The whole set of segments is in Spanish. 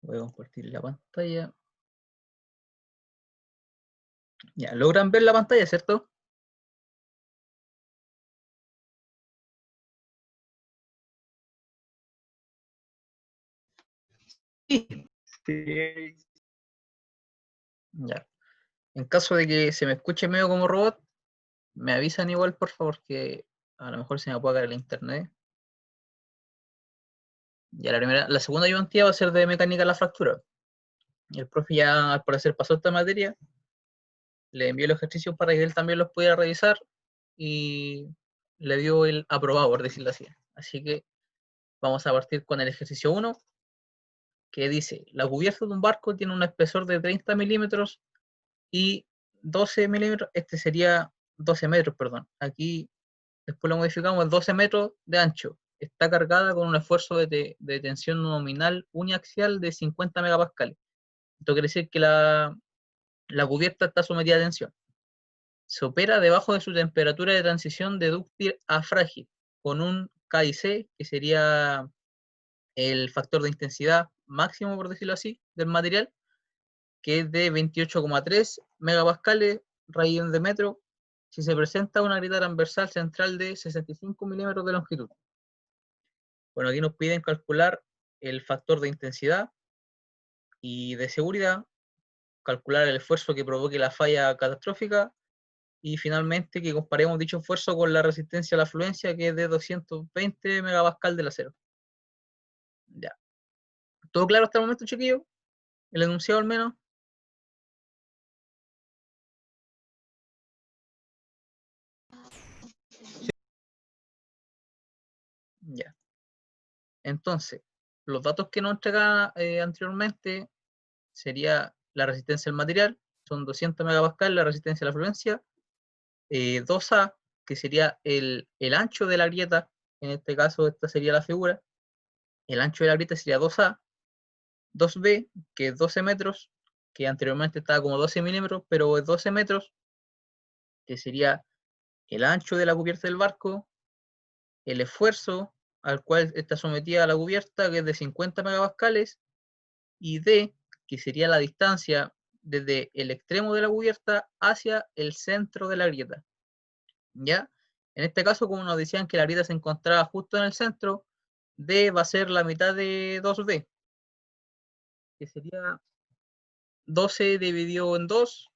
Voy a compartir la pantalla. Ya, logran ver la pantalla, ¿cierto? Sí. Ya. En caso de que se me escuche medio como robot, me avisan igual, por favor, que a lo mejor se me apaga el internet. Ya la segunda ayudantía va a ser de mecánica de la fractura. Y el profe ya, al parecer, pasó esta materia, le envió los ejercicios para que él también los pudiera revisar y le dio el aprobado, por decirlo así. Así que vamos a partir con el ejercicio 1, que dice, la cubierta de un barco tiene un espesor de 30 milímetros y 12 milímetros, este sería 12 metros, perdón. Aquí después lo modificamos, 12 metros de ancho. Está cargada con un esfuerzo de tensión nominal uniaxial de 50 megapascales. Esto quiere decir que la cubierta está sometida a tensión. Se opera debajo de su temperatura de transición de dúctil a frágil, con un KIC, que sería el factor de intensidad máximo, por decirlo así, del material, que es de 28,3 megapascales radianes de metro, si se presenta una grieta transversal central de 65 milímetros de longitud. Bueno, aquí nos piden calcular el factor de intensidad y de seguridad, calcular el esfuerzo que provoque la falla catastrófica y finalmente que comparemos dicho esfuerzo con la resistencia a la fluencia, que es de 220 megapascal del acero. Ya. ¿Todo claro hasta el momento, chiquillos? ¿El enunciado al menos? Ya. Entonces, los datos que nos entregaba anteriormente sería la resistencia del material, son 200 megapascal la resistencia a la fluencia, 2A, que sería el ancho de la grieta, en este caso esta sería la figura, el ancho de la grieta sería 2A, 2B, que es 12 metros, que anteriormente estaba como 12 milímetros, pero es 12 metros, que sería el ancho de la cubierta del barco, el esfuerzo al cual está sometida la cubierta, que es de 50 megapascales, y D, que sería la distancia desde el extremo de la cubierta hacia el centro de la grieta. ¿Ya? En este caso, como nos decían que la grieta se encontraba justo en el centro, D va a ser la mitad de 2B, que sería 12 dividido en 2,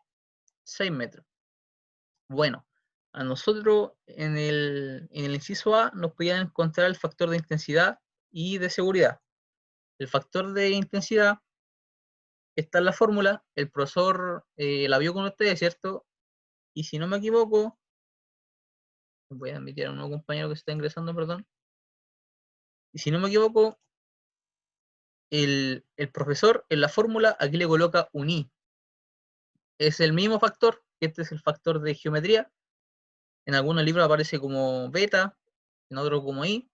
6 metros. Bueno, a nosotros en el inciso A nos podían encontrar el factor de intensidad y de seguridad. El factor de intensidad está en la fórmula, el profesor la vio con ustedes, ¿cierto? Y si no me equivoco, voy a admitir a un nuevo compañero que está ingresando, perdón. Y si no me equivoco, el profesor en la fórmula aquí le coloca un I. Es el mismo factor, este es el factor de geometría. En algunos libros aparece como beta, en otros como I,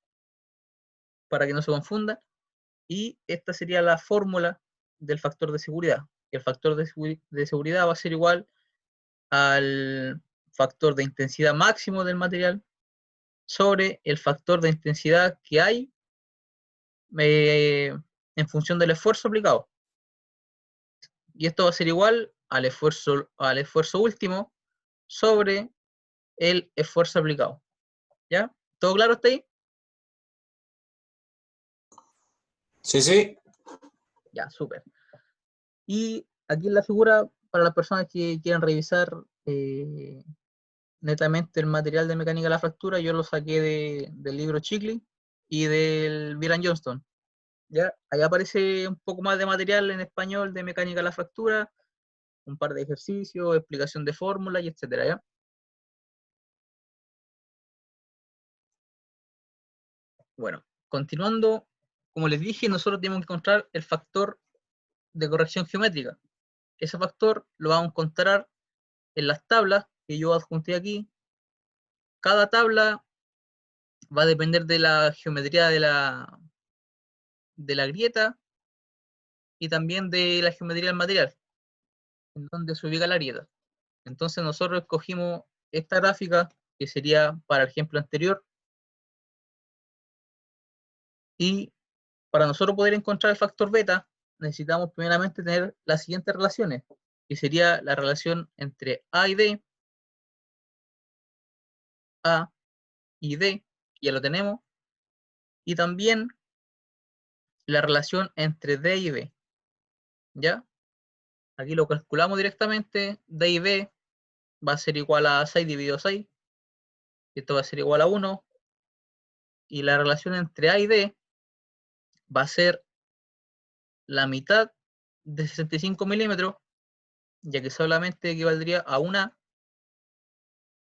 para que no se confunda. Y esta sería la fórmula del factor de seguridad. El factor de seguridad va a ser igual al factor de intensidad máximo del material sobre el factor de intensidad que hay en función del esfuerzo aplicado. Y esto va a ser igual al esfuerzo último sobre el esfuerzo aplicado. ¿Ya? ¿Todo claro hasta ahí? Sí, sí. Ya, súper. Y aquí en la figura, para las personas que quieran revisar netamente el material de mecánica de la fractura, yo lo saqué del libro Chicley y del Byron Johnston. ¿Ya? Allá aparece un poco más de material en español de mecánica de la fractura, un par de ejercicios, explicación de fórmulas y etcétera, ¿ya? Bueno, continuando, como les dije, nosotros tenemos que encontrar el factor de corrección geométrica. Ese factor lo vamos a encontrar en las tablas que yo adjunté aquí. Cada tabla va a depender de la geometría de la grieta y también de la geometría del material, en donde se ubica la grieta. Entonces nosotros escogimos esta gráfica, que sería para el ejemplo anterior, y para nosotros poder encontrar el factor beta, necesitamos primeramente tener las siguientes relaciones, que sería la relación entre A y D, A y D, ya lo tenemos, y también la relación entre D y B, ¿ya? Aquí lo calculamos directamente, D y B va a ser igual a 6 dividido 6, esto va a ser igual a 1, y la relación entre A y D va a ser la mitad de 65 milímetros, ya que solamente equivaldría a una,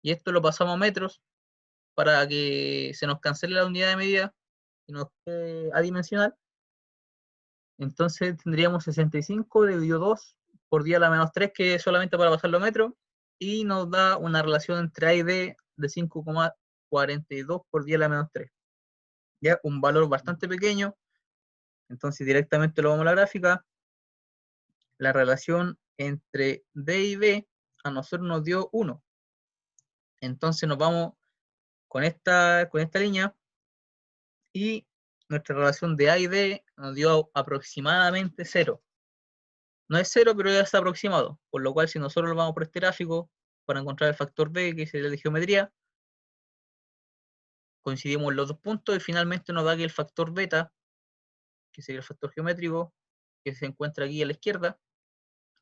y esto lo pasamos a metros para que se nos cancele la unidad de medida y nos quede adimensional. Entonces tendríamos 65 dividido 2 por 10 a la menos 3, que es solamente para pasarlo a metros, y nos da una relación entre A y D de 5,42 por 10 a la menos 3. Ya, un valor bastante pequeño. Entonces directamente lo vamos a la gráfica. La relación entre D y B a nosotros nos dio 1. Entonces nos vamos con esta línea, y nuestra relación de A y D nos dio aproximadamente 0. No es 0, pero ya está aproximado, por lo cual si nosotros lo vamos por este gráfico para encontrar el factor B, que sería el de geometría, coincidimos en los dos puntos y finalmente nos da que el factor beta, que sería el factor geométrico, que se encuentra aquí a la izquierda,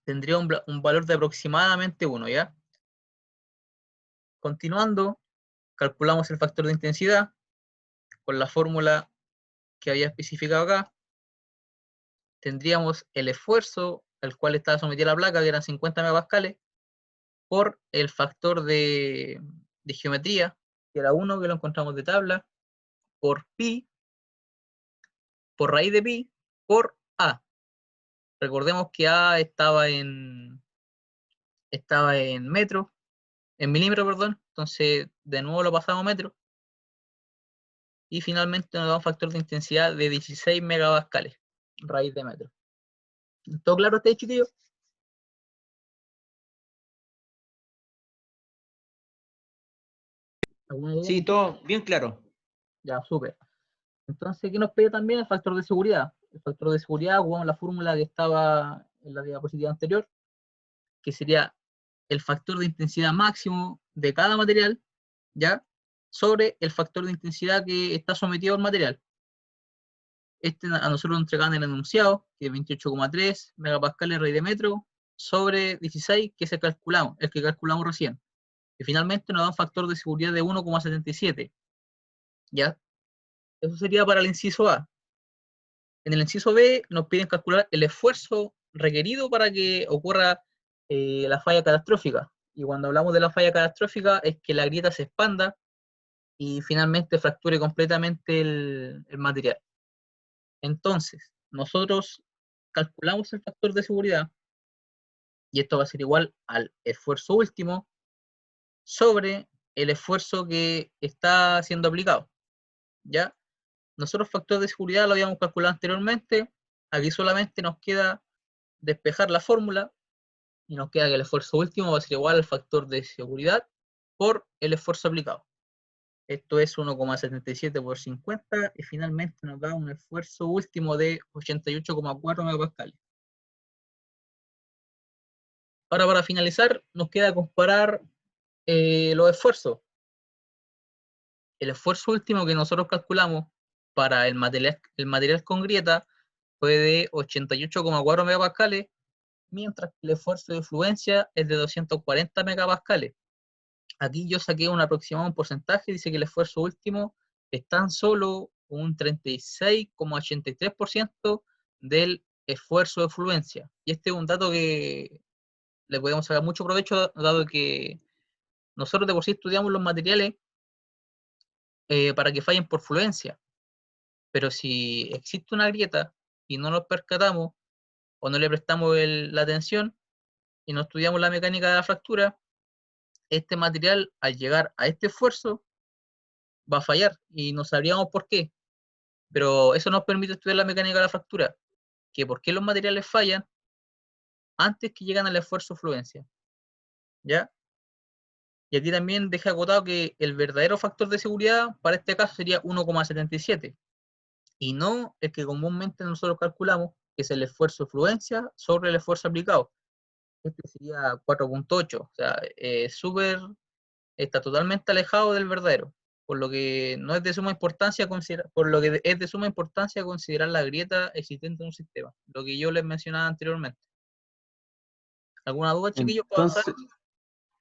tendría un valor de aproximadamente 1, ¿ya? Continuando, calculamos el factor de intensidad con la fórmula que había especificado acá. Tendríamos el esfuerzo al cual estaba sometida la placa, que eran 50 megapascales, por el factor de geometría, que era 1, que lo encontramos de tabla, por pi, por raíz de pi, por A. Recordemos que A estaba en metro, en milímetro, perdón. Entonces, de nuevo lo pasamos a metro. Y finalmente nos da un factor de intensidad de 16 megapascales, raíz de metro. ¿Todo claro este chiquillo? ¿Alguna duda? Sí, todo bien claro. Ya, súper. Entonces, ¿qué nos pide también? El factor de seguridad. El factor de seguridad, jugamos la fórmula que estaba en la diapositiva anterior, que sería el factor de intensidad máximo de cada material, ¿ya? Sobre el factor de intensidad que está sometido al material. Este a nosotros nos entregan el enunciado, que es 28,3 megapascales raíz de metro, sobre 16, que es el que calculamos recién. Y finalmente nos da un factor de seguridad de 1,77. ¿Ya? Eso sería para el inciso A. En el inciso B nos piden calcular el esfuerzo requerido para que ocurra la falla catastrófica. Y cuando hablamos de la falla catastrófica es que la grieta se expanda y finalmente fracture completamente el material. Entonces, nosotros calculamos el factor de seguridad, y esto va a ser igual al esfuerzo último sobre el esfuerzo que está siendo aplicado. ¿Ya? Nosotros factor de seguridad lo habíamos calculado anteriormente, aquí solamente nos queda despejar la fórmula y nos queda que el esfuerzo último va a ser igual al factor de seguridad por el esfuerzo aplicado. Esto es 1,77 por 50 y finalmente nos da un esfuerzo último de 88,4 megapascales. Ahora, para finalizar, nos queda comparar los esfuerzos. El esfuerzo último que nosotros calculamos para el material con grieta fue de 88,4 megapascales, mientras que el esfuerzo de fluencia es de 240 megapascales. Aquí yo saqué un aproximado, un porcentaje, dice que el esfuerzo último es tan solo un 36,83% del esfuerzo de fluencia. Y este es un dato que le podemos sacar mucho provecho, dado que nosotros de por sí estudiamos los materiales para que fallen por fluencia. Pero si existe una grieta y no nos percatamos o no le prestamos la atención y no estudiamos la mecánica de la fractura, este material al llegar a este esfuerzo va a fallar y no sabríamos por qué. Pero eso nos permite estudiar la mecánica de la fractura, que por qué los materiales fallan antes que llegan al esfuerzo fluencia. ¿Ya? Y aquí también deja acotado que el verdadero factor de seguridad para este caso sería 1,77 y no el que comúnmente nosotros calculamos, que es el esfuerzo de fluencia sobre el esfuerzo aplicado. Este sería 4,8, o sea, está totalmente alejado del verdadero, por lo que no es de suma importancia considerar la grieta existente en un sistema, lo que yo les mencionaba anteriormente. ¿Alguna duda, chiquillos, para avanzar?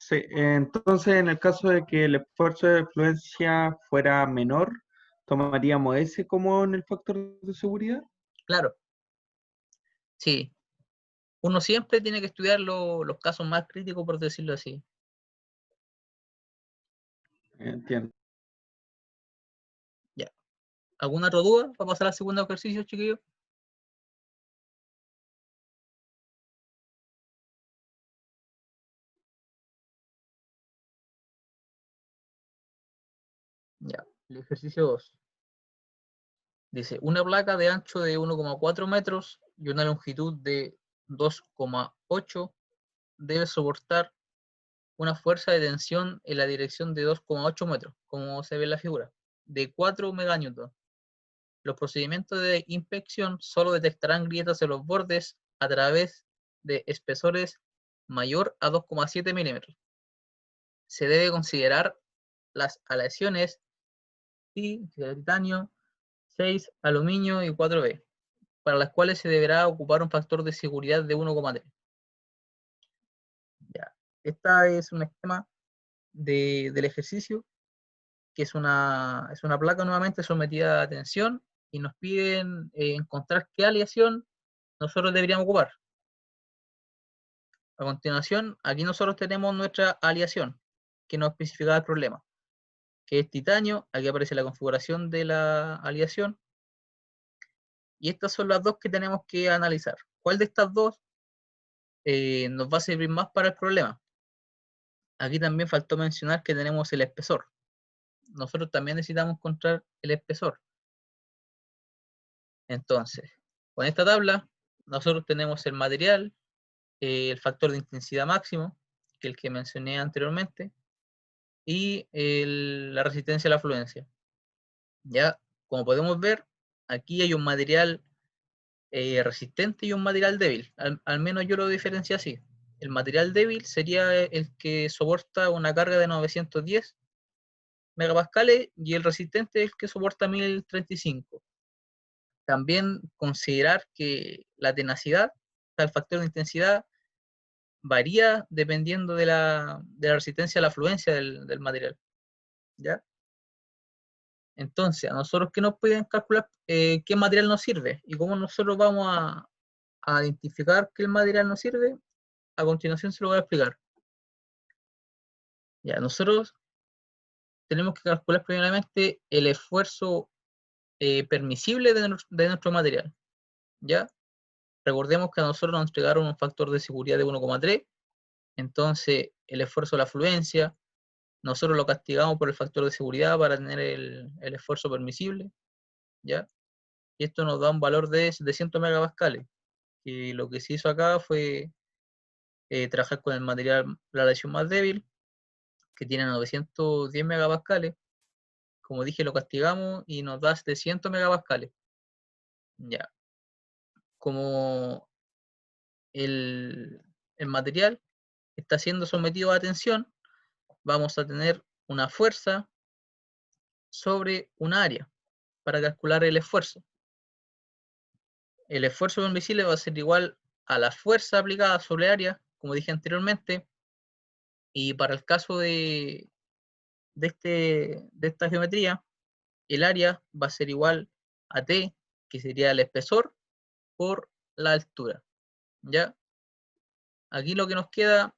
Entonces, en el caso de que el esfuerzo de fluencia fuera menor, ¿tomaríamos ese como en el factor de seguridad? Claro, sí. Uno siempre tiene que estudiar los casos más críticos, por decirlo así. Entiendo. Ya. ¿Alguna otra duda para pasar al segundo ejercicio, chiquillos? Ya. El ejercicio 2. Dice, una placa de ancho de 1,4 metros y una longitud de 2,8 debe soportar una fuerza de tensión en la dirección de 2,8 metros, como se ve en la figura, de 4 meganewtons. Los procedimientos de inspección solo detectarán grietas en los bordes a través de espesores mayor a 2,7 milímetros. Se debe considerar las aleaciones de titanio, 6, aluminio y 4B, para las cuales se deberá ocupar un factor de seguridad de 1,3. Ya. Esta es un esquema del ejercicio, que es una placa nuevamente sometida a tensión y nos piden encontrar qué aleación nosotros deberíamos ocupar. A continuación, aquí nosotros tenemos nuestra aleación, que nos especificaba el problema, que es titanio. Aquí aparece la configuración de la aleación. Y estas son las dos que tenemos que analizar. ¿Cuál de estas dos nos va a servir más para el problema? Aquí también faltó mencionar que tenemos el espesor. Nosotros también necesitamos encontrar el espesor. Entonces, con esta tabla, nosotros tenemos el material, el factor de intensidad máximo, que es el que mencioné anteriormente, y la resistencia a la fluencia. Ya, como podemos ver, aquí hay un material resistente y un material débil. Al menos yo lo diferencio así. El material débil sería el que soporta una carga de 910 megapascales y el resistente es el que soporta 1035. También considerar que la tenacidad, el factor de intensidad, varía dependiendo de la resistencia a la fluencia del material. ¿Ya? Entonces, a nosotros que nos pueden calcular qué material nos sirve y cómo nosotros vamos a identificar qué material nos sirve, a continuación se lo voy a explicar. Ya, nosotros tenemos que calcular primeramente el esfuerzo permisible de nuestro material. ¿Ya? Recordemos que a nosotros nos entregaron un factor de seguridad de 1,3, entonces el esfuerzo de la fluencia, nosotros lo castigamos por el factor de seguridad para tener el esfuerzo permisible, ¿ya? Y esto nos da un valor de 700 megapascales. Y lo que se hizo acá fue trabajar con el material, la aleación más débil, que tiene 910 megapascales. Como dije, lo castigamos y nos da 700 megapascales. Ya. Como el material está siendo sometido a tensión, vamos a tener una fuerza sobre un área para calcular el esfuerzo. El esfuerzo permisible va a ser igual a la fuerza aplicada sobre área, como dije anteriormente, y para el caso de esta geometría, el área va a ser igual a T, que sería el espesor, por la altura. ¿Ya? Aquí lo que nos queda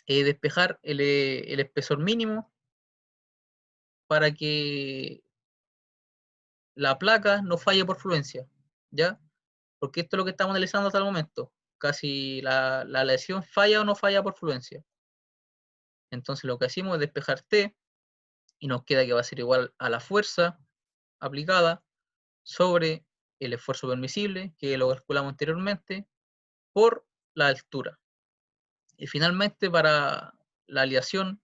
es despejar el espesor mínimo para que la placa no falle por fluencia. ¿Ya? Porque esto es lo que estamos analizando hasta el momento. Casi la aleación falla o no falla por fluencia. Entonces lo que hacemos es despejar T y nos queda que va a ser igual a la fuerza aplicada sobre el esfuerzo permisible, que lo calculamos anteriormente, por la altura. Y finalmente, para la aleación,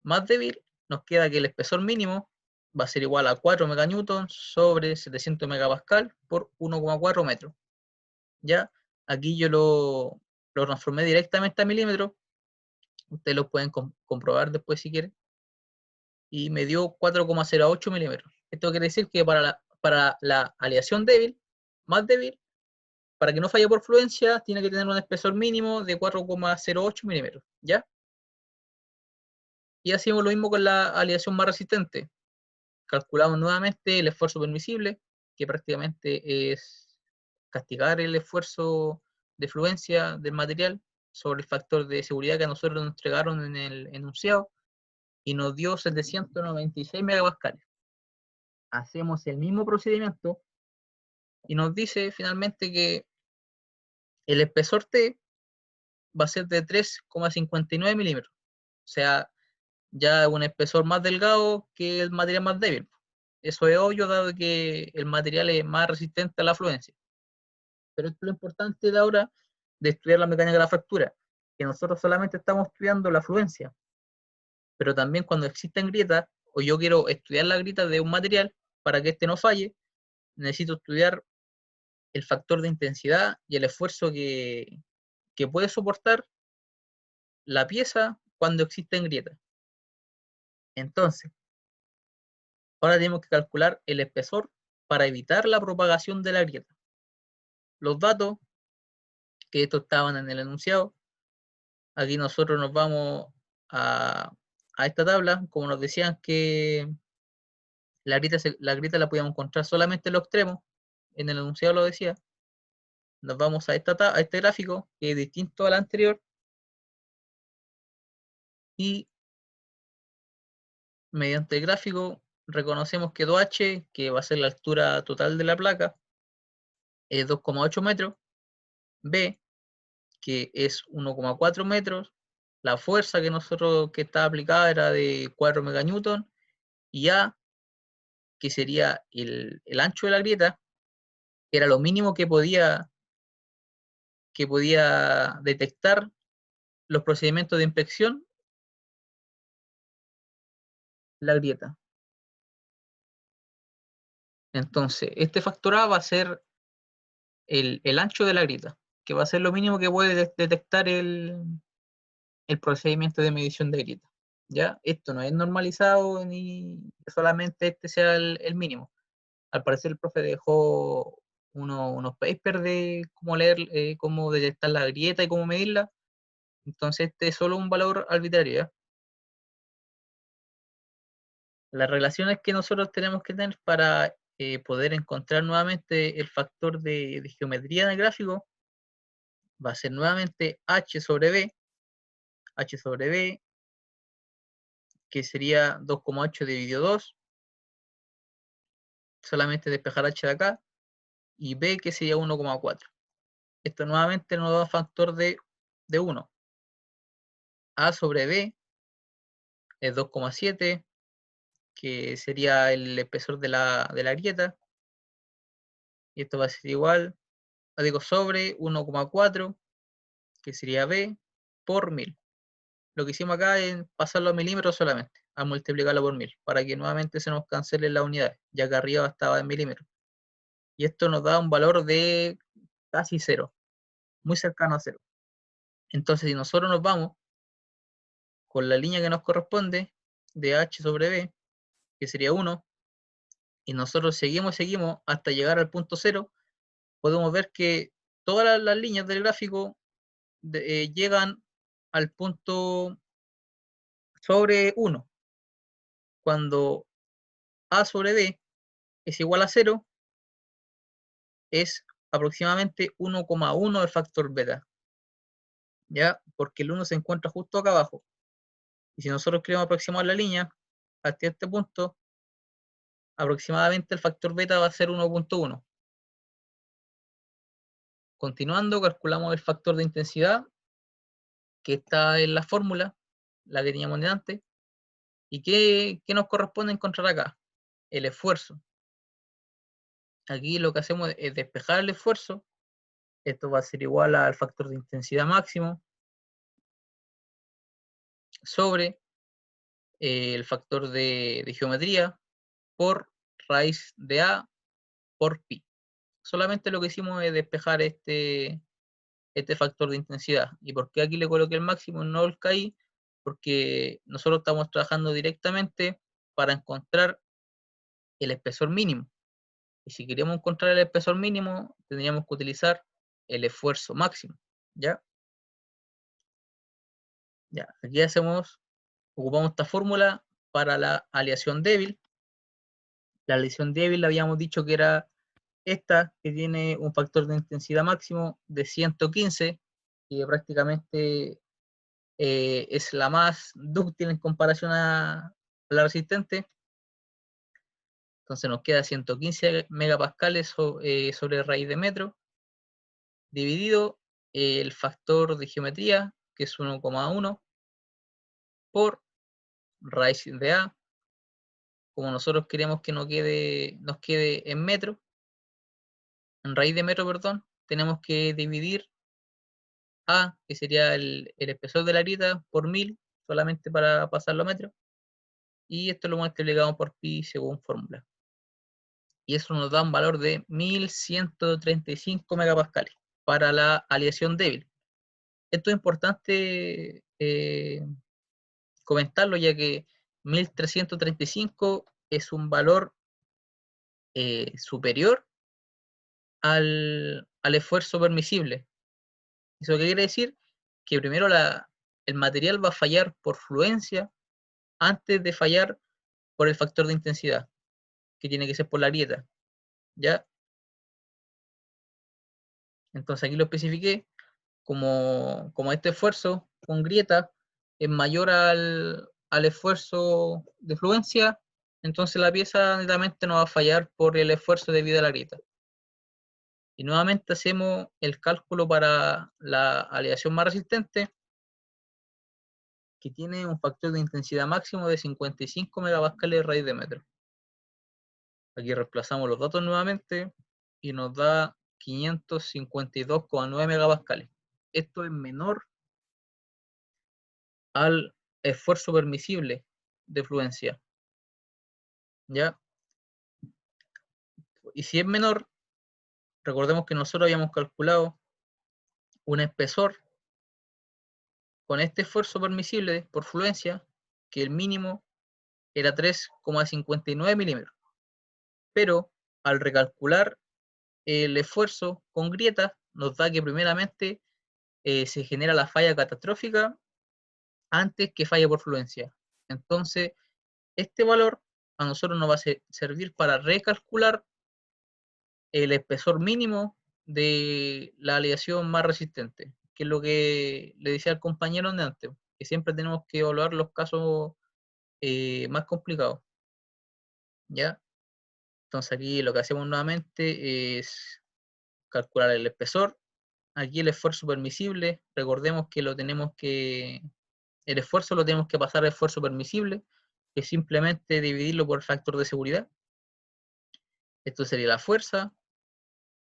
más débil, nos queda que el espesor mínimo va a ser igual a 4 meganewtons sobre 700 megapascal por 1,4 metros. ¿Ya? Aquí yo lo transformé directamente a milímetros. Ustedes lo pueden comprobar después si quieren. Y me dio 4,08 milímetros. Esto quiere decir que para la aleación débil, más débil, para que no falle por fluencia, tiene que tener un espesor mínimo de 4,08 milímetros. ¿Ya? Y hacemos lo mismo con la aleación más resistente. Calculamos nuevamente el esfuerzo permisible, que prácticamente es castigar el esfuerzo de fluencia del material sobre el factor de seguridad que a nosotros nos entregaron en el enunciado, y nos dio 796 megapascales. Hacemos el mismo procedimiento y nos dice finalmente que el espesor T va a ser de 3,59 milímetros. O sea, ya un espesor más delgado que el material más débil. Eso es obvio, dado que el material es más resistente a la fluencia. Pero esto es lo importante de ahora de estudiar la mecánica de la fractura, que nosotros solamente estamos estudiando la fluencia, pero también cuando existen grietas, o yo quiero estudiar la grieta de un material para que éste no falle, necesito estudiar el factor de intensidad y el esfuerzo que puede soportar la pieza cuando existen grietas. Entonces, ahora tenemos que calcular el espesor para evitar la propagación de la grieta. Los datos, que estos estaban en el enunciado, aquí nosotros nos vamos a esta tabla, como nos decían que la grieta la podíamos encontrar solamente en los extremos, en el enunciado lo decía. Nos vamos a este gráfico, que es distinto al anterior, y mediante el gráfico reconocemos que 2H, que va a ser la altura total de la placa, es 2,8 metros, B, que es 1,4 metros, la fuerza que estaba aplicada era de 4 meganewtons, y A, que sería el ancho de la grieta, que era lo mínimo que podía detectar los procedimientos de inspección, la grieta. Entonces, este factor A va a ser el ancho de la grieta, que va a ser lo mínimo que puede detectar el procedimiento de medición de grieta. ¿Ya? Esto no es normalizado ni solamente este sea el mínimo. Al parecer el profe dejó unos papers de cómo leer, cómo detectar la grieta y cómo medirla. Entonces este es solo un valor arbitrario, ¿ya? Las relaciones que nosotros tenemos que tener para poder encontrar nuevamente el factor de geometría en el gráfico va a ser nuevamente H sobre B, que sería 2,8 dividido 2, solamente despejar H de acá, y B, que sería 1,4. Esto nuevamente nos da un factor de 1. A sobre B es 2,7, que sería el espesor de la grieta, y esto va a ser igual, digo, sobre 1,4, que sería B, por 1000. Lo que hicimos acá es pasarlo a milímetros solamente, a multiplicarlo por 1000, para que nuevamente se nos cancelen las unidades, ya que arriba estaba en milímetros. Y esto nos da un valor de casi 0, muy cercano a 0. Entonces, si nosotros nos vamos con la línea que nos corresponde, de H sobre B, que sería 1, y nosotros seguimos hasta llegar al punto 0, podemos ver que todas las líneas del gráfico llegan al punto sobre 1. Cuando A sobre B es igual a 0, es aproximadamente 1,1 el factor beta, ¿ya? Porque el 1 se encuentra justo acá abajo. Y si nosotros queremos aproximar la línea hasta este punto, aproximadamente el factor beta va a ser 1,1. Continuando, calculamos el factor de intensidad, que está en la fórmula, la que teníamos de antes. ¿Y qué nos corresponde encontrar acá? El esfuerzo. Aquí lo que hacemos es despejar el esfuerzo. Esto va a ser igual al factor de intensidad máximo sobre el factor de geometría por raíz de A por pi. Solamente lo que hicimos es despejar este factor de intensidad. ¿Y por qué aquí le coloqué el máximo, no el KI? Porque nosotros estamos trabajando directamente para encontrar el espesor mínimo. Y si queremos encontrar el espesor mínimo, tendríamos que utilizar el esfuerzo máximo. ¿Ya? Ya, aquí ocupamos esta fórmula para la aleación débil. La aleación débil habíamos dicho que era esta, que tiene un factor de intensidad máximo de 115, que prácticamente es la más dúctil en comparación a la resistente. Entonces nos queda 115 megapascales sobre raíz de metro, dividido el factor de geometría, que es 1,1, por raíz de A. Como nosotros queremos que nos quede en metro, en raíz de metro, perdón, tenemos que dividir A, que sería el espesor de la grieta, por 1000, solamente para pasarlo a metro. Y esto lo multiplicamos por pi según fórmula. Y eso nos da un valor de 1135 megapascales para la aleación débil. Esto es importante comentarlo, ya que 1335 es un valor superior al esfuerzo permisible. ¿Eso qué quiere decir? Que primero el material va a fallar por fluencia antes de fallar por el factor de intensidad, que tiene que ser por la grieta. ¿Ya? Entonces aquí lo especifiqué como este esfuerzo con grieta es mayor al esfuerzo de fluencia, entonces la pieza netamente no va a fallar por el esfuerzo debido a la grieta. Y nuevamente hacemos el cálculo para la aleación más resistente, que tiene un factor de intensidad máximo de 55 megapascales de raíz de metro. Aquí reemplazamos los datos nuevamente y nos da 552,9 megapascales. Esto es menor al esfuerzo permisible de fluencia. ¿Ya? Y si es menor, recordemos que nosotros habíamos calculado un espesor con este esfuerzo permisible por fluencia, que el mínimo era 3,59 milímetros. Pero al recalcular el esfuerzo con grietas, nos da que primeramente se genera la falla catastrófica antes que falla por fluencia. Entonces, este valor a nosotros nos va a servir para recalcular el espesor mínimo de la aleación más resistente, que es lo que le decía al compañero de antes, que siempre tenemos que evaluar los casos más complicados. ¿Ya? Entonces aquí lo que hacemos nuevamente es calcular el espesor. Aquí el esfuerzo permisible, recordemos que el esfuerzo lo tenemos que pasar a esfuerzo permisible, que es simplemente dividirlo por el factor de seguridad. Esto sería la fuerza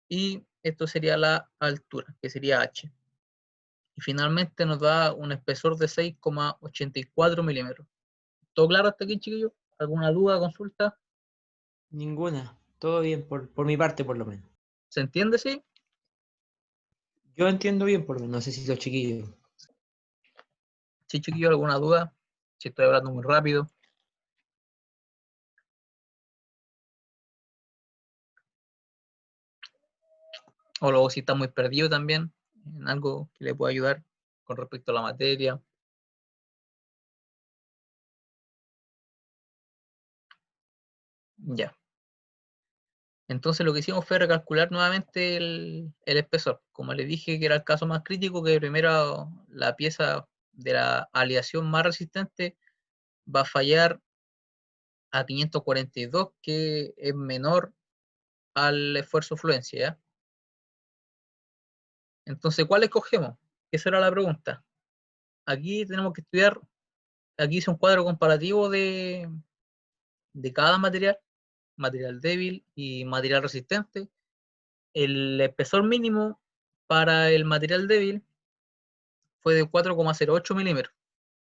y esto sería la altura, que sería h. Y finalmente nos da un espesor de 6,84 milímetros. ¿Todo claro hasta aquí, chiquillos? ¿Alguna duda, consulta? Ninguna. Todo bien, por mi parte por lo menos. ¿Se entiende, sí? Yo entiendo bien, por lo menos. No sé si los chiquillos. Sí, chiquillos, ¿alguna duda? Si estoy hablando muy rápido. O luego si está muy perdido también en algo que le pueda ayudar con respecto a la materia. Ya. Entonces lo que hicimos fue recalcular nuevamente el espesor. Como les dije que era el caso más crítico, que primero la pieza de la aleación más resistente va a fallar a 542, que es menor al esfuerzo fluencia, ¿ya? Entonces, ¿cuál escogemos? Esa era la pregunta. Aquí tenemos que estudiar, aquí hice un cuadro comparativo de cada material, material débil y material resistente. El espesor mínimo para el material débil fue de 4,08 milímetros,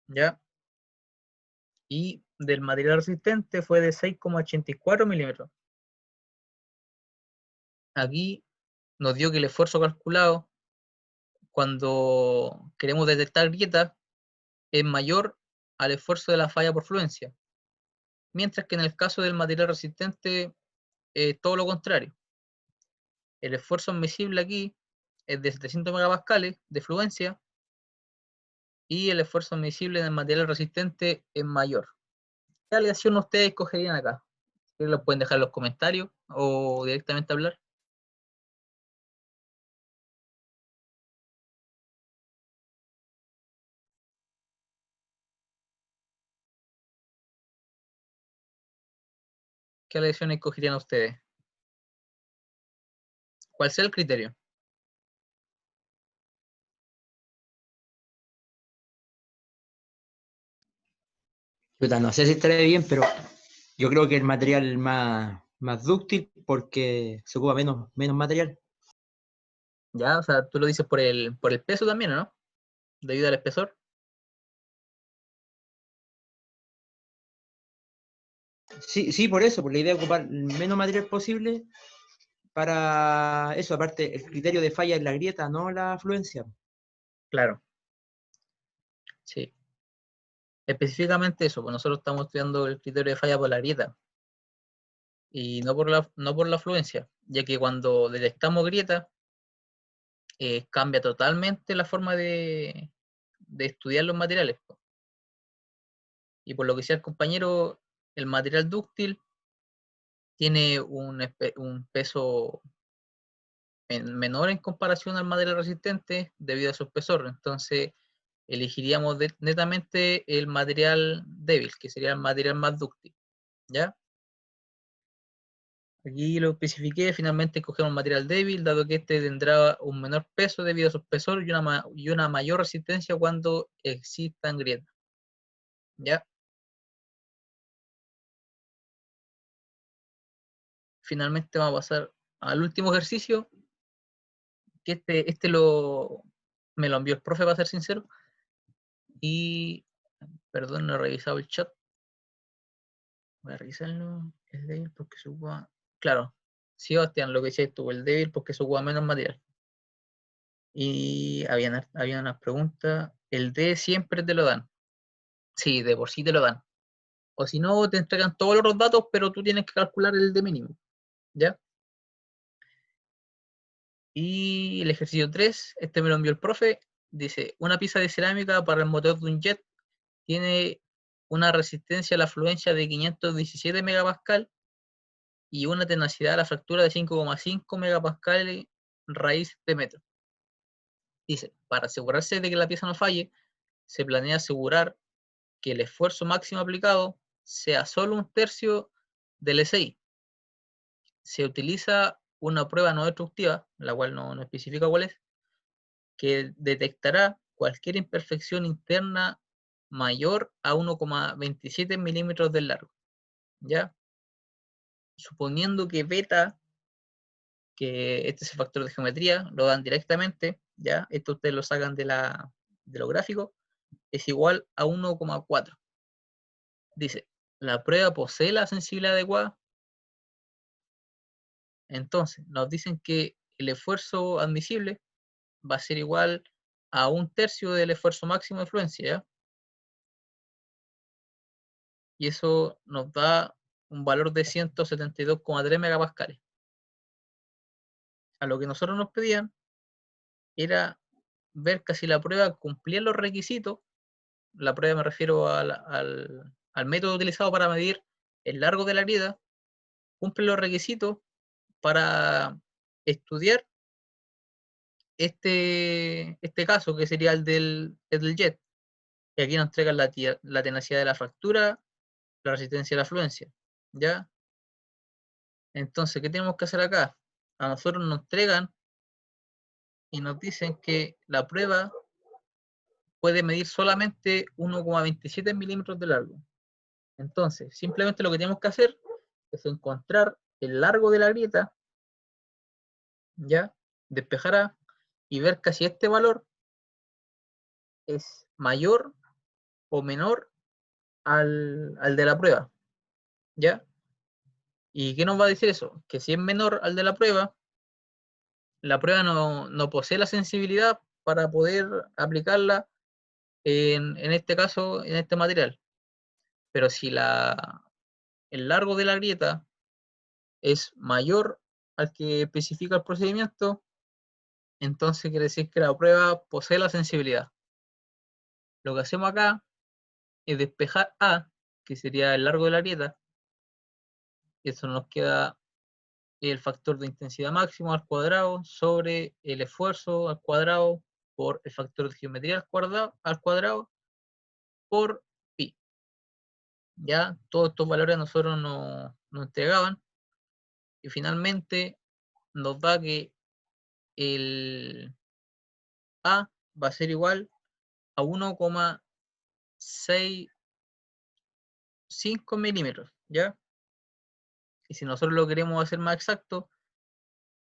¿ya? y del material resistente fue de 6,84 milímetros. Aquí nos dio que el esfuerzo calculado cuando queremos detectar grietas es mayor al esfuerzo de la falla por fluencia, mientras que en el caso del material resistente es todo lo contrario. El esfuerzo admisible aquí es de 700 megapascales de fluencia y el esfuerzo admisible en el material resistente es mayor. ¿Qué aleación ustedes escogerían acá? Lo pueden dejar en los comentarios o directamente hablar. ¿Qué aleación escogerían ustedes? ¿Cuál sea el criterio? Chuta, no sé si estaré bien, pero yo creo que el material más dúctil porque se ocupa menos material. Ya, o sea, tú lo dices por el peso también, ¿no? Debido al espesor. Sí, sí, por eso, por la idea de ocupar el menos material posible para eso. Aparte, el criterio de falla es la grieta, no la afluencia. Claro. Sí. Específicamente eso, pues nosotros estamos estudiando el criterio de falla por la grieta y no por la afluencia, ya que cuando detectamos grieta cambia totalmente la forma de estudiar los materiales, po. Y por lo que sea el compañero, el material dúctil tiene un peso menor en comparación al material resistente debido a su espesor. Entonces, elegiríamos netamente el material débil, que sería el material más dúctil, ¿ya? Aquí lo especifiqué, finalmente escogemos material débil, dado que este tendrá un menor peso debido a su espesor y una mayor resistencia cuando existan grietas, ¿ya? Finalmente vamos a pasar al último ejercicio, que me lo envió el profe, para ser sincero, y, perdón, no he revisado el chat. Voy a revisarlo. Es débil porque se ocupa. Claro, sí, Bastián, lo que decías tú, el débil porque se ocupa menos material. Y había unas preguntas. El D siempre te lo dan. Sí, de por sí te lo dan. O si no, te entregan todos los otros datos, pero tú tienes que calcular el D mínimo. ¿Ya? Y el ejercicio 3, este me lo envió el profe. Dice: una pieza de cerámica para el motor de un jet tiene una resistencia a la fluencia de 517 megapascal y una tenacidad a la fractura de 5,5 megapascales raíz de metro. Dice, para asegurarse de que la pieza no falle, se planea asegurar que el esfuerzo máximo aplicado sea solo un tercio del SI. Se utiliza una prueba no destructiva, la cual no especifica cuál es, que detectará cualquier imperfección interna mayor a 1,27 milímetros de largo. ¿Ya? Suponiendo que beta, que este es el factor de geometría, lo dan directamente, ¿ya? Esto ustedes lo sacan de los gráficos, es igual a 1,4. Dice, la prueba posee la sensibilidad adecuada. Entonces, nos dicen que el esfuerzo admisible va a ser igual a un tercio del esfuerzo máximo de fluencia, ¿ya? Y eso nos da un valor de 172,3 megapascales. A lo que nosotros nos pedían era ver que si la prueba cumplía los requisitos. La prueba me refiero al método utilizado para medir el largo de la grieta, cumple los requisitos para estudiar este caso, que sería el del jet, que aquí nos entregan la tenacidad de la fractura, la resistencia a la fluencia, ¿ya? Entonces, ¿qué tenemos que hacer acá? A nosotros nos entregan y nos dicen que la prueba puede medir solamente 1,27 milímetros de largo. Entonces, simplemente lo que tenemos que hacer es encontrar el largo de la grieta, ¿ya? Despejar A y ver que si este valor es mayor o menor al de la prueba, ¿ya? ¿Y qué nos va a decir eso? Que si es menor al de la prueba no posee la sensibilidad para poder aplicarla en este caso, en este material. Pero si el largo de la grieta es mayor al que especifica el procedimiento, entonces quiere decir que la prueba posee la sensibilidad. Lo que hacemos acá es despejar A, que sería el largo de la grieta, y eso nos queda el factor de intensidad máximo al cuadrado sobre el esfuerzo al cuadrado por el factor de geometría al cuadrado por pi. Ya todos estos valores nosotros nos entregaban y finalmente nos da que el A va a ser igual a 1,65 milímetros, ¿ya? Y si nosotros lo queremos hacer más exacto,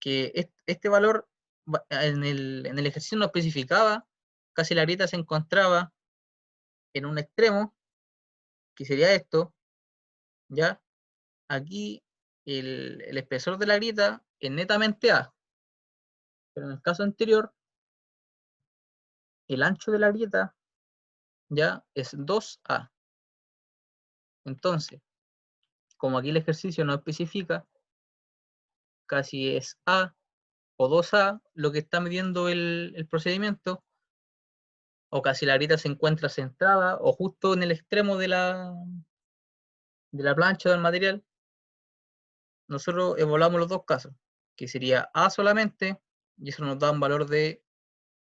que este valor en el ejercicio no especificaba, casi la grieta se encontraba en un extremo, que sería esto, ¿ya? Aquí el espesor de la grieta es netamente A, pero en el caso anterior, el ancho de la grieta ya es 2A. Entonces, como aquí el ejercicio no especifica, casi es A o 2A lo que está midiendo el procedimiento, o casi la grieta se encuentra centrada o justo en el extremo de la plancha del material, nosotros evaluamos los dos casos, que sería A solamente, y eso nos da un valor de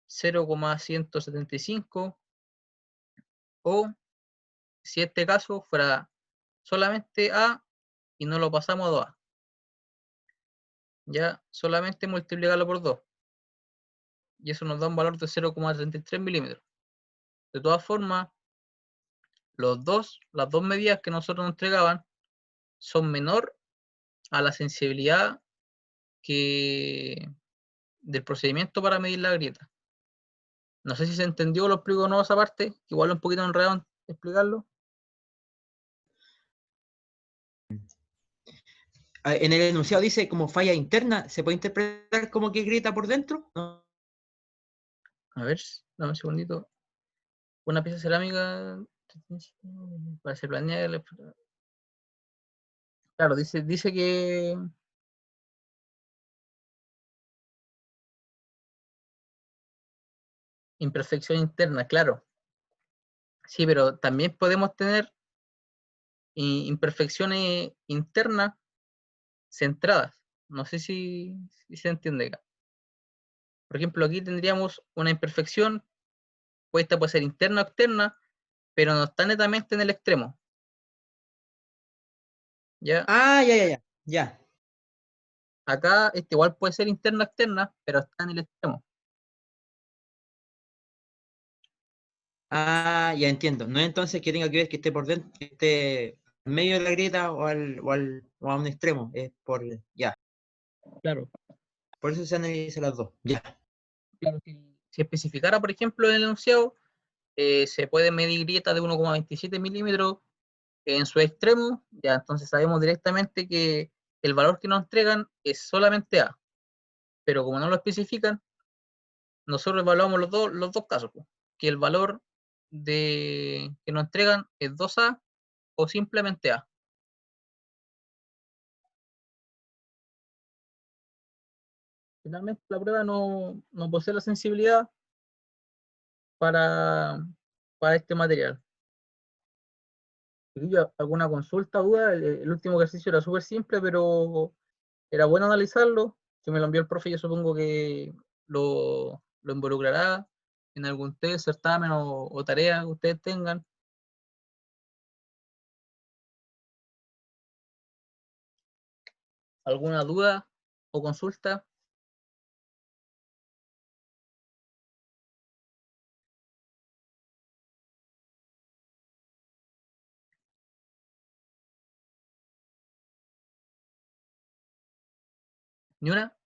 0,175, o si este caso fuera solamente A y no lo pasamos a 2A, ya solamente multiplicarlo por 2, y eso nos da un valor de 0,33 milímetros. De todas formas, las dos medidas que nosotros nos entregaban son menor a la sensibilidad del procedimiento para medir la grieta. No sé si se entendió, lo explico o no esa parte, igual es un poquito enredado explicarlo. En el enunciado dice como falla interna, ¿se puede interpretar como que grieta por dentro? No. A ver, dame un segundito. Una pieza cerámica para se planea. Claro, dice que imperfección interna, claro. Sí, pero también podemos tener imperfecciones internas centradas. No sé si se entiende acá. Por ejemplo, aquí tendríamos una imperfección, pues esta puede ser interna o externa, pero no está netamente en el extremo. ¿Ya? Ah, ya. Acá igual puede ser interna o externa, pero está en el extremo. Ah, ya entiendo. No es entonces que tenga que ver que esté por dentro, que esté en medio de la grieta o a un extremo. Es por, ya. Claro. Por eso se analizan las dos. Ya. Claro, si especificara, por ejemplo, en el enunciado, se puede medir grieta de 1,27 milímetros en su extremo, ya entonces sabemos directamente que el valor que nos entregan es solamente A. Pero como no lo especifican, nosotros evaluamos los dos casos, pues, que el valor que nos entregan es 2A o simplemente A. Finalmente la prueba no posee la sensibilidad para, este material. ¿Alguna consulta, duda? El último ejercicio era súper simple, pero era bueno analizarlo. Si me lo envió el profe, yo supongo que lo involucrará en algún test, certamen o tarea que ustedes tengan. ¿Alguna duda o consulta? ¿Ni una?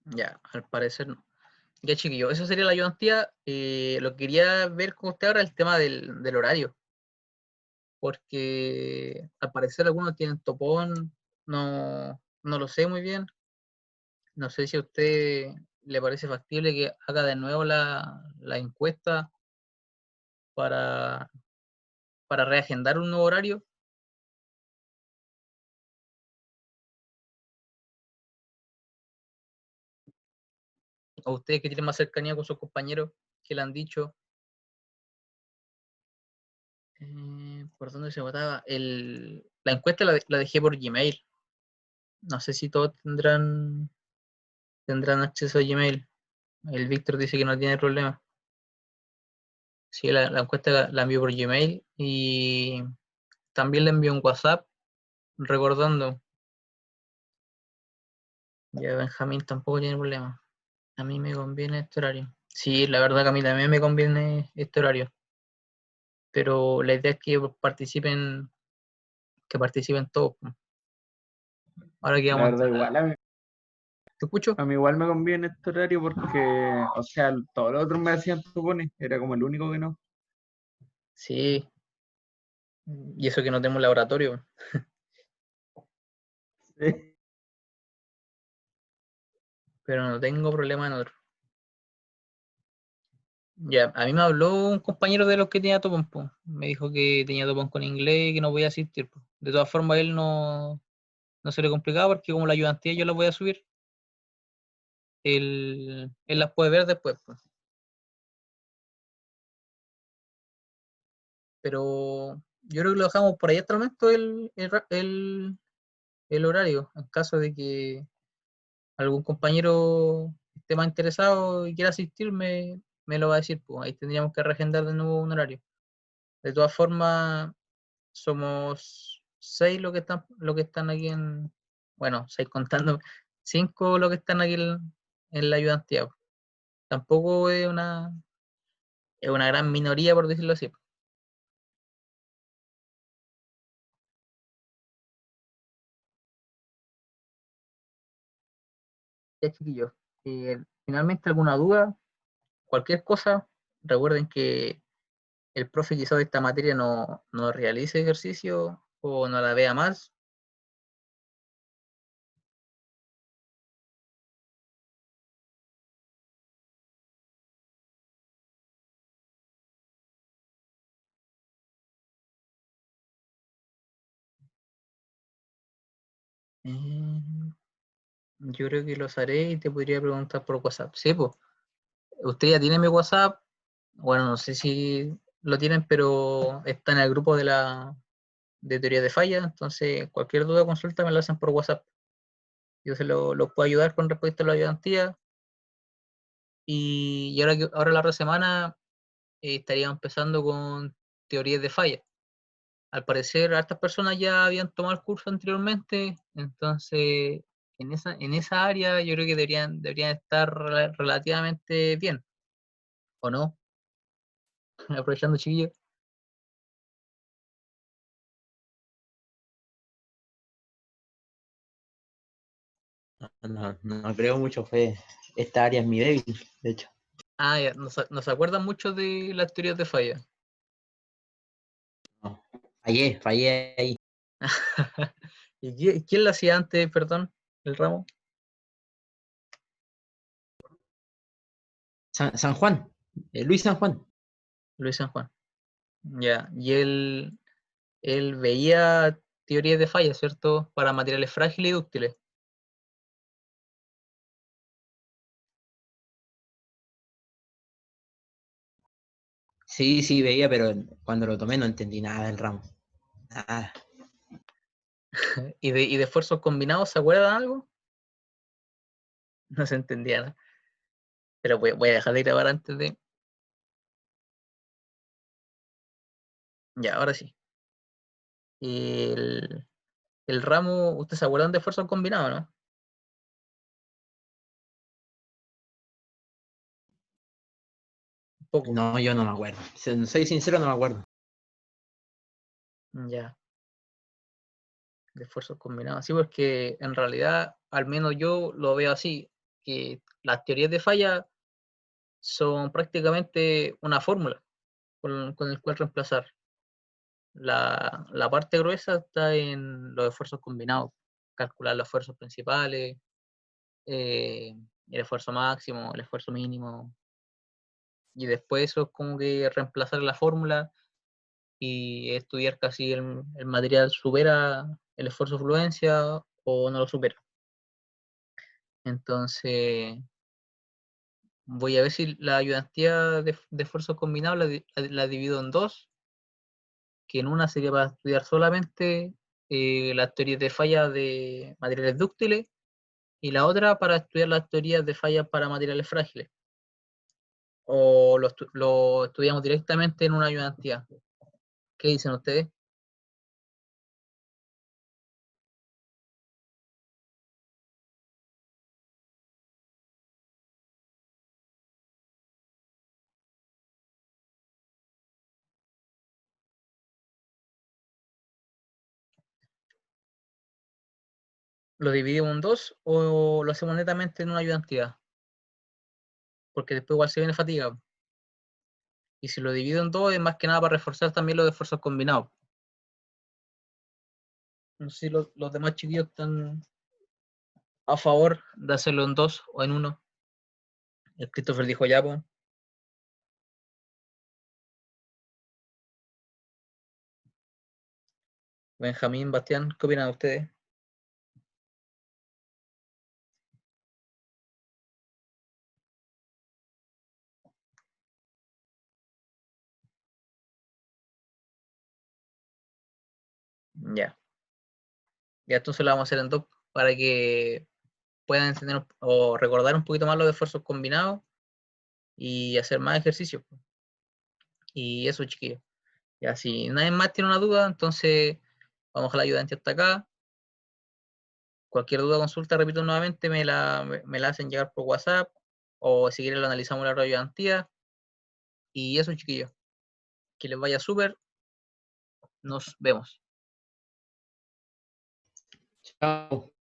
Ya, al parecer no. Ya, chiquillo, eso sería la ayudantía. Lo que quería ver con usted ahora es el tema del horario. Porque al parecer algunos tienen topón, no lo sé muy bien. No sé si a usted le parece factible que haga de nuevo la encuesta para, para reagendar un nuevo horario. O ustedes que tienen más cercanía con sus compañeros que le han dicho. ¿Por dónde se votaba? La encuesta la dejé por Gmail. No sé si todos tendrán acceso a Gmail. El Víctor dice que no tiene problema. Sí, la encuesta la envió por Gmail y también le envió un WhatsApp recordando. Ya Benjamín tampoco tiene problema. A mí me conviene este horario. Sí, la verdad que a mí también me conviene este horario. Pero la idea es que participen todos. Ahora que La vamos a verdad, entrar. igual ¿Te escucho? a mí igual me conviene este horario porque, o sea, todos los otros me hacían tupones, era como el único que no. Sí. Y eso que no tenemos laboratorio. Sí. Pero no tengo problema en otro. Ya, a mí me habló un compañero de los que tenía topón, po. Me dijo que tenía topón con inglés y que no podía asistir, po. De todas formas, a él no se le complicaba porque como la ayudantía yo la voy a subir, él las puede ver después, po. Pero yo creo que lo dejamos por ahí hasta el momento el horario. En caso de que algún compañero esté más interesado y quiera asistir, me lo va a decir, pues ahí tendríamos que reagendar de nuevo un horario. De todas formas, somos 6 lo que están aquí bueno, 6 contando, 5 lo que están aquí en la ayudantía. Tampoco es una gran minoría, por decirlo así. Ya, chiquillos, finalmente alguna duda, cualquier cosa, recuerden que el profe quizá de esta materia no realice ejercicio o no la vea más. Eh, yo creo que los haré y te podría preguntar por WhatsApp. Sí, pues, usted ya tiene mi WhatsApp. Bueno, no sé si lo tienen, pero está en el grupo de teoría de falla. Entonces, cualquier duda o consulta me la hacen por WhatsApp. Yo lo puedo ayudar con respecto a la ayudantía. Y ahora la otra semana estaríamos empezando con teorías de falla. Al parecer, hartas personas ya habían tomado el curso anteriormente, entonces en esa área yo creo que deberían estar relativamente bien, ¿o no? Aprovechando, chiquillos. No creo mucho, esta área es mi débil, de hecho. Ah, ya, nos acuerdan mucho de las teorías de falla. No, fallé ahí. ¿Y quién la hacía antes, perdón, el ramo? San Juan, Luis San Juan. Luis San Juan. Ya, y él veía teorías de falla, ¿cierto? Para materiales frágiles y dúctiles. Sí, sí, veía, pero cuando lo tomé no entendí nada del ramo. Nada. ¿Y de esfuerzos combinados se acuerdan algo? No se entendía nada. Pero voy a dejar de grabar antes de. Ya, ahora sí. El, el ramo, ¿ustedes se acuerdan de esfuerzos combinados, no? Un poco. No, yo no me acuerdo. Soy sincero, no me acuerdo. Ya, de esfuerzos combinados. Sí, porque en realidad, al menos yo lo veo así, que las teorías de falla son prácticamente una fórmula con el cual reemplazar. La parte gruesa está en los esfuerzos combinados, calcular los esfuerzos principales, el esfuerzo máximo, el esfuerzo mínimo, y después eso es como que reemplazar la fórmula y estudiar casi el material supera el esfuerzo de fluencia o no lo supera. Entonces, voy a ver si la ayudantía de esfuerzos combinados la divido en dos, que en una sería para estudiar solamente las teorías de falla de materiales dúctiles y la otra para estudiar las teorías de fallas para materiales frágiles. O lo estudiamos directamente en una ayudantía. ¿Qué dicen ustedes? ¿Lo dividimos en dos o lo hacemos netamente en una ayudantía? Porque después igual se viene fatiga. Y si lo divido en dos es más que nada para reforzar también los esfuerzos combinados. No sé si los demás chiquillos están a favor de hacerlo en dos o en uno. El Christopher dijo ya, pues. Benjamín, Bastián, ¿qué opinan ustedes? Ya. Ya entonces lo vamos a hacer en dos para que puedan entender o recordar un poquito más los esfuerzos combinados y hacer más ejercicios. Y eso, chiquillos. Ya, si nadie más tiene una duda, entonces vamos a la ayudante hasta acá. Cualquier duda o consulta, repito nuevamente, me la hacen llegar por WhatsApp o si quieren lo analizamos en la ayudantía. Y eso, chiquillos. Que les vaya súper. Nos vemos. Chao.